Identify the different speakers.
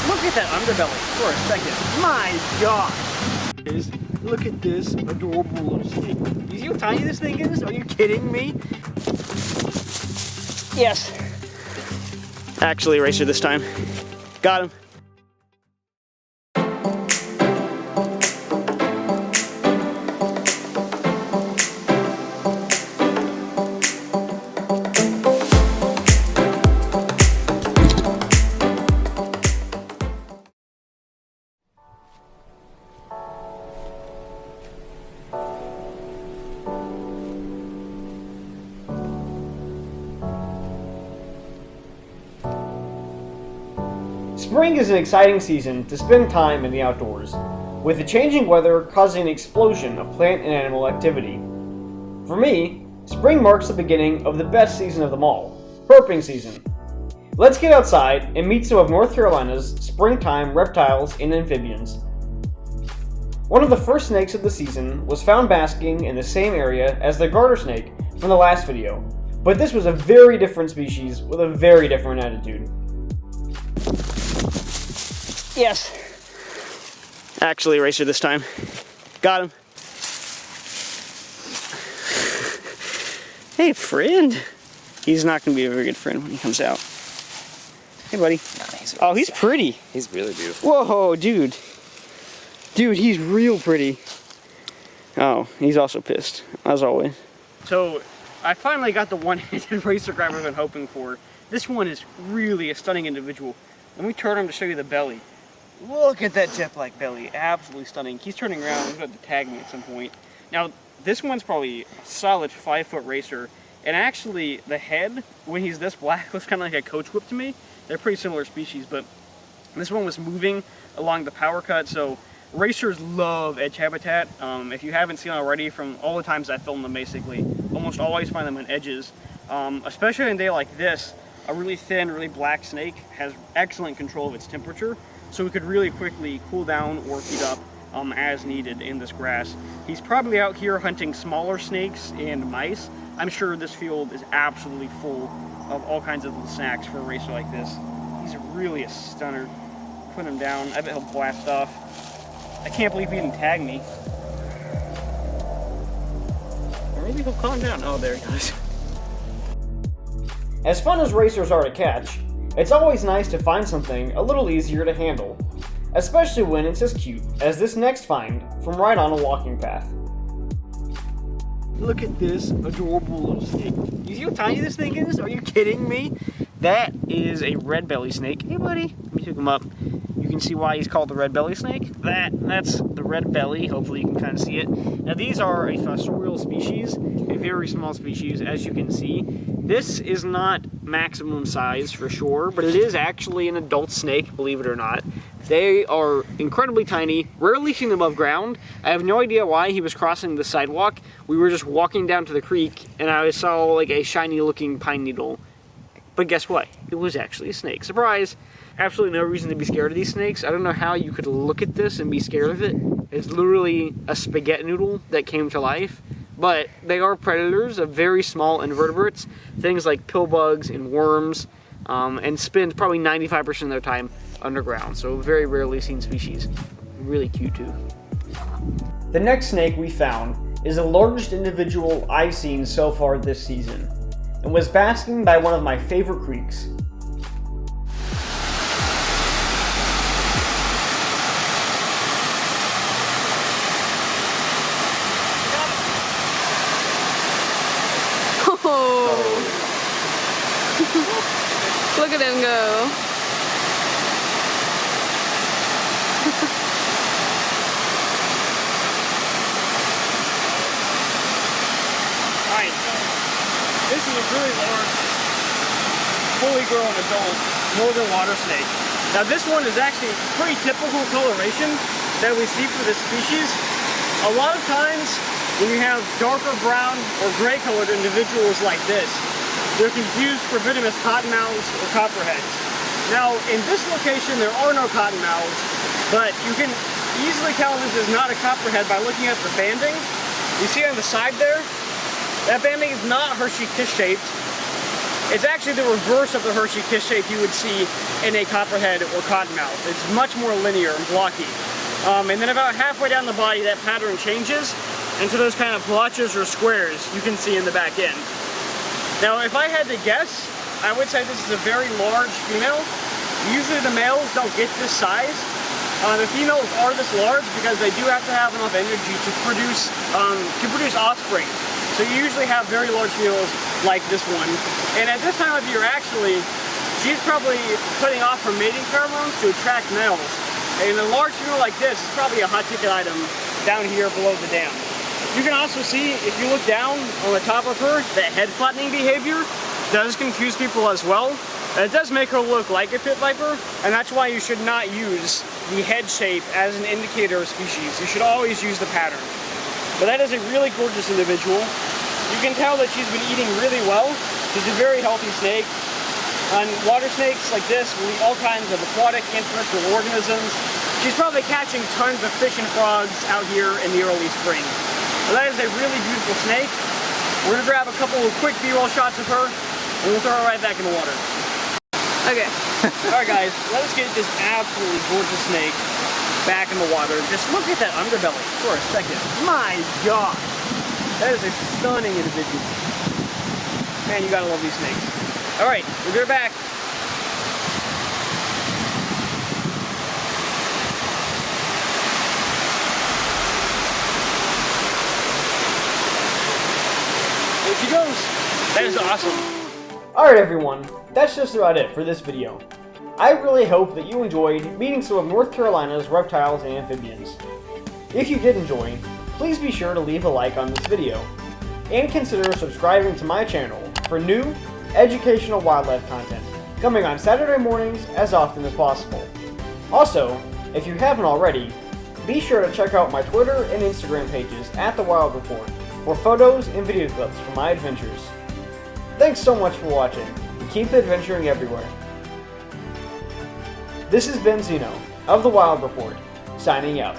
Speaker 1: Look at that underbelly for a second. My God. Look at this adorable little snake. You see how tiny this thing is? Are you kidding me? Yes. Actually, eraser this time. Got him.
Speaker 2: Spring is an exciting season to spend time in the outdoors, with the changing weather causing an explosion of plant and animal activity. For me, spring marks the beginning of the best season of them all, herping season. Let's get outside and meet some of North Carolina's springtime reptiles and amphibians. One of the first snakes of the season was found basking in the same area as the garter snake from the last video, but this was a very different species with a very different attitude.
Speaker 1: Yes. Actually, eraser this time. Got him. Hey, friend. He's not going to be a very good friend when he comes out. Hey, buddy.
Speaker 3: Nah,
Speaker 1: he's pretty.
Speaker 3: He's really beautiful.
Speaker 1: Whoa, dude. Dude, he's real pretty. Oh, he's also pissed, as always. So, I finally got the one-handed racer grabber I've been hoping for. This one is really a stunning individual. Let me turn him to show you the belly. Look at that jet-black belly. Absolutely stunning. He's turning around. He's going to tag me at some point. Now, this one's probably a solid 5-foot racer. And actually, the head, when he's this black, looks kind of like a coach whip to me. They're pretty similar species, but this one was moving along the power cut. So, racers love edge habitat. If you haven't seen already, from all the times I filmed them, basically, almost always find them on edges. Especially on a day like this, a really thin, really black snake has excellent control of its temperature. So we could really quickly cool down or heat up as needed in this grass. He's probably out here hunting smaller snakes and mice. I'm sure this field is absolutely full of all kinds of little snacks for a racer like this. He's really a stunner. Put him down. I bet he'll blast off. I can't believe he didn't tag me. Or maybe he'll calm down. Oh, there he goes.
Speaker 2: As fun as racers are to catch, it's always nice to find something a little easier to handle, especially when it's as cute as this next find from right on a walking path.
Speaker 1: Look at this adorable little snake. You see how tiny this thing is? Are you kidding me? That is a red belly snake. Hey buddy, let me pick him up. You can see why he's called the red belly snake. That's the red belly. Hopefully you can kind of see it. Now these are a fossorial species, a very small species, as you can see. This is not maximum size for sure, but it is actually an adult snake, believe it or not. They are incredibly tiny, rarely seen above ground. I have no idea why he was crossing the sidewalk. We were just walking down to the creek and I saw like a shiny looking pine needle. But guess what? It was actually a snake. Surprise! Absolutely no reason to be scared of these snakes. I don't know how you could look at this and be scared of it. It's literally a spaghetti noodle that came to life. But they are predators of very small invertebrates, things like pill bugs and worms, and spend probably 95% of their time underground. So very rarely seen species. Really cute too.
Speaker 2: The next snake we found is the largest individual I've seen so far this season, and was basking by one of my favorite creeks.
Speaker 4: Look at him go.
Speaker 1: Alright, this is a really large, fully grown adult northern water snake. Now this one is actually pretty typical coloration that we see for this species. A lot of times when you have darker brown or gray colored individuals like this, they're confused for venomous cottonmouths or copperheads. Now, in this location, there are no cottonmouths, but you can easily tell this is not a copperhead by looking at the banding. You see on the side there? That banding is not Hershey kiss shaped. It's actually actually the reverse of the Hershey kiss shape you would see in a copperhead or cottonmouth. It's much more linear and blocky. And then about halfway down the body, that pattern changes into those kind of blotches or squares you can see in the back end. Now, if I had to guess, I would say this is a very large female. Usually the males don't get this size. The females are this large because they do have to have enough energy to produce offspring. So you usually have very large females like this one. And at this time of year, actually, she's probably putting off her mating pheromones to attract males. And a large female like this is probably a hot ticket item down here below the dam. You can also see, if you look down on the top of her, that head flattening behavior does confuse people as well. And it does make her look like a pit viper, and that's why you should not use the head shape as an indicator of species. You should always use the pattern. But that is a really gorgeous individual. You can tell that she's been eating really well. She's a very healthy snake. And water snakes like this will eat all kinds of aquatic and terrestrial organisms. She's probably catching tons of fish and frogs out here in the early spring. But that is a really beautiful snake. We're gonna grab a couple of quick B-roll shots of her, and we'll throw her right back in the water.
Speaker 4: Okay.
Speaker 1: Alright guys, let us get this absolutely gorgeous snake back in the water. Just look at that underbelly for a second. My God! That is a stunning individual. Man, you gotta love these snakes. Alright, we'll get her back. There she goes. That is awesome.
Speaker 2: Alright everyone, that's just about it for this video. I really hope that you enjoyed meeting some of North Carolina's reptiles and amphibians. If you did enjoy, please be sure to leave a like on this video, and consider subscribing to my channel for new, educational wildlife content coming on Saturday mornings as often as possible. Also, if you haven't already, be sure to check out my Twitter and Instagram pages at The Wild Report for photos and video clips from my adventures. Thanks so much for watching, and keep adventuring everywhere. This has been Zeno, of The Wild Report, signing out.